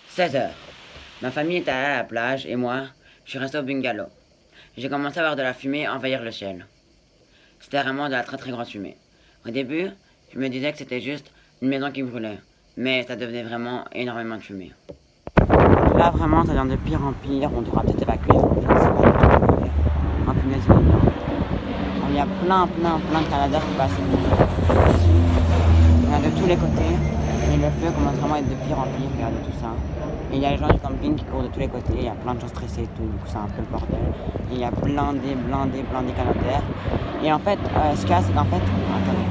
16 h. Ma famille est allée à la plage et moi, je suis resté au bungalow. J'ai commencé à voir de la fumée envahir le ciel. C'était vraiment de la très très grosse fumée. Au début, je me disais que c'était juste une maison qui brûlait, mais ça devenait vraiment énormément de fumée. Là vraiment ça devient de pire en pire, on devra peut-être évacuer, je ne sais pas du tout. Oh punaise, il y a plein de canadaires qui passent. Il y en a de tous les côtés, et le feu commence vraiment à être de pire en pire, regardez tout ça. Et il y a les gens du camping qui courent de tous les côtés, il y a plein de gens stressés et tout, du coup c'est un peu le bordel. Et il y a blindé canadaires. Et en fait, ce qu'il y a, c'est qu'en fait, attendez.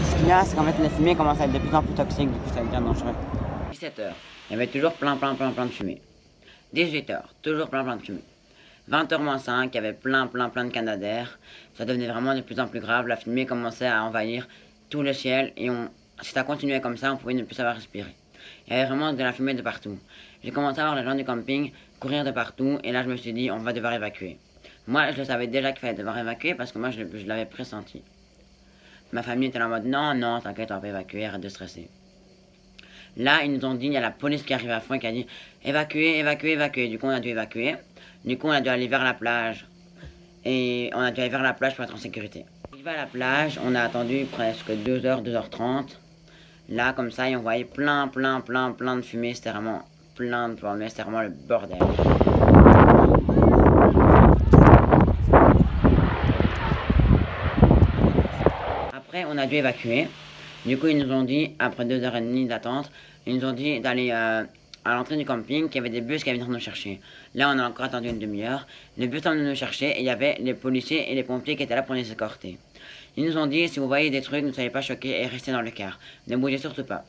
Ce qu'il y a, c'est qu'en fait, les fumées commencent à être de plus en plus toxiques, du coup ça devient dangereux. 17 h, il y avait toujours plein de fumée. 18 h, toujours plein de fumée. 20 h moins 5, il y avait plein de canadaires. Ça devenait vraiment de plus en plus grave, la fumée commençait à envahir tout le ciel et si ça continuait comme ça, on pouvait ne plus savoir respirer. Il y avait vraiment de la fumée de partout. J'ai commencé à voir les gens du camping courir de partout et là je me suis dit on va devoir évacuer. Moi je le savais déjà qu'il fallait devoir évacuer parce que moi je l'avais pressenti. Ma famille était en mode non, t'inquiète, on va évacuer, arrête de stresser. Là ils nous ont dit, il y a la police qui arrive à fond et qui a dit évacuer. Du coup on a dû évacuer. Du coup on a dû aller vers la plage. Et on a dû aller vers la plage pour être en sécurité. Arrivé à la plage, on a attendu presque 2 h, 2 h 30. Là, comme ça, et on voyait plein de fumée. C'était vraiment plein de fumée. C'était vraiment le bordel. Après, on a dû évacuer. Du coup, ils nous ont dit, après 2 h 30 d'attente, ils nous ont dit d'aller à l'entrée du camping, qu'il y avait des bus qui allaient venir nous chercher. Là, on a encore attendu une demi-heure. Les bus sont venus nous chercher et il y avait les policiers et les pompiers qui étaient là pour nous escorter. Ils nous ont dit, si vous voyez des trucs, ne soyez pas choqués et restez dans le car. Ne bougez surtout pas.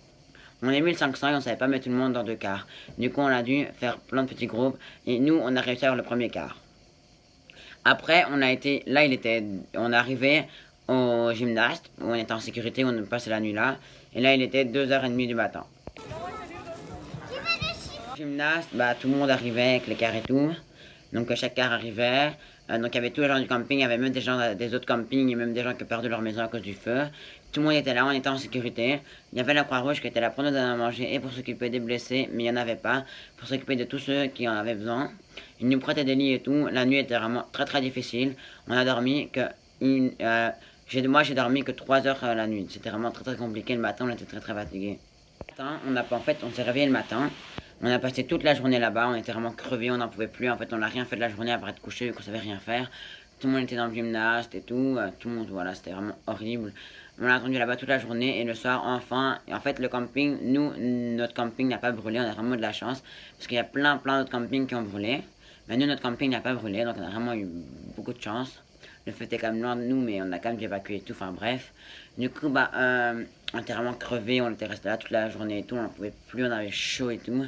On est 1500 et on savait pas mettre tout le monde dans 2 cars. Du coup, on a dû faire plein de petits groupes et nous, on a réussi à avoir le premier car. Après, on a été, là, on est arrivé au gymnaste, où on était en sécurité, on passait la nuit là. Et là, il était 2 h 30 du matin. Gymnaste, bah, tout le monde arrivait avec les cars et tout. Donc chaque car arrivait. Donc il y avait tous les gens du camping, il y avait même des gens des autres campings et même des gens qui ont perdu leur maison à cause du feu. Tout le monde était là, on était en sécurité. Il y avait la Croix-Rouge qui était là pour nous donner à manger et pour s'occuper des blessés, mais il n'y en avait pas. Pour s'occuper de tous ceux qui en avaient besoin. Ils nous prêtaient des lits et tout. La nuit était vraiment très difficile. On a dormi que moi j'ai dormi que 3 heures la nuit. C'était vraiment très compliqué. Le matin on était très fatigué. On s'est réveillé le matin. On a passé toute la journée là-bas, on était vraiment crevés, on n'en pouvait plus. En fait, on n'a rien fait de la journée après être couché, vu qu'on savait rien faire. Tout le monde était dans le gymnaste et tout. Tout le monde, voilà, c'était vraiment horrible. On a attendu là-bas toute la journée et le soir, enfin. Et en fait, le camping, notre camping n'a pas brûlé, on a vraiment de la chance. Parce qu'il y a plein d'autres campings qui ont brûlé. Mais nous, notre camping n'a pas brûlé, donc on a vraiment eu beaucoup de chance. Le feu était quand même loin de nous, mais on a quand même évacué et tout, enfin bref. Du coup, on était vraiment crevés, on était resté là toute la journée et tout, on n'en pouvait plus, on avait chaud et tout.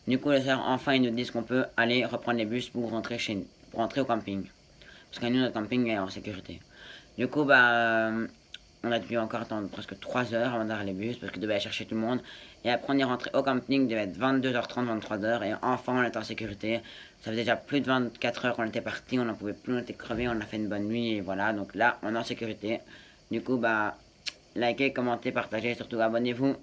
Du coup, le soir, enfin, ils nous disent qu'on peut aller reprendre les bus pour rentrer chez nous, pour rentrer au camping. Parce que nous, notre camping est en sécurité. Du coup, on a dû encore attendre presque 3 heures avant d'avoir les bus, parce qu'ils devaient aller chercher tout le monde. Et après, on est rentré au camping, il devait être 22 h 30, 23 h, et enfin, on était en sécurité. Ça faisait déjà plus de 24 heures qu'on était parti, on n'en pouvait plus, on était crevés, on a fait une bonne nuit, et voilà. Donc là, on est en sécurité. Du coup, likez, commentez, partagez, surtout abonnez-vous.